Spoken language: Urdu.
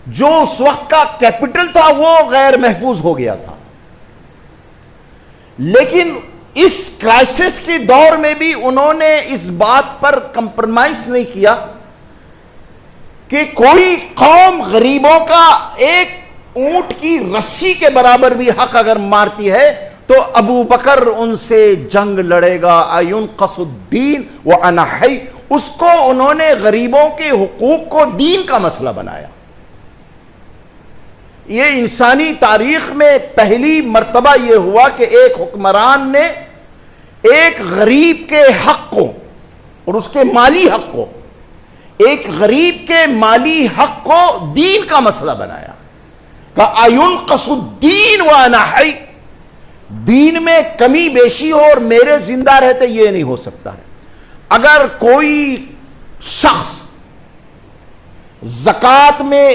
جو اس وقت کا کیپٹل تھا وہ غیر محفوظ ہو گیا تھا. لیکن اس کرائسس کی دور میں بھی انہوں نے اس بات پر کمپرومائز نہیں کیا کہ کوئی قوم غریبوں کا ایک اونٹ کی رسی کے برابر بھی حق اگر مارتی ہے تو ابو بکر ان سے جنگ لڑے گا. اَيُنْقَصُ الدِّينُ وَأَنَا حَيٌّ. اس کو انہوں نے غریبوں کے حقوق کو دین کا مسئلہ بنایا. یہ انسانی تاریخ میں پہلی مرتبہ یہ ہوا کہ ایک حکمران نے ایک غریب کے حق کو اور اس کے مالی حق کو ایک غریب کے مالی حق کو دین کا مسئلہ بنایا. کہ اَيُنْقَصُ الدِّينُ وَأَنَا حَيٌّ. دین میں کمی بیشی ہو اور میرے زندہ رہتے یہ نہیں ہو سکتا ہے. اگر کوئی شخص زکوٰۃ میں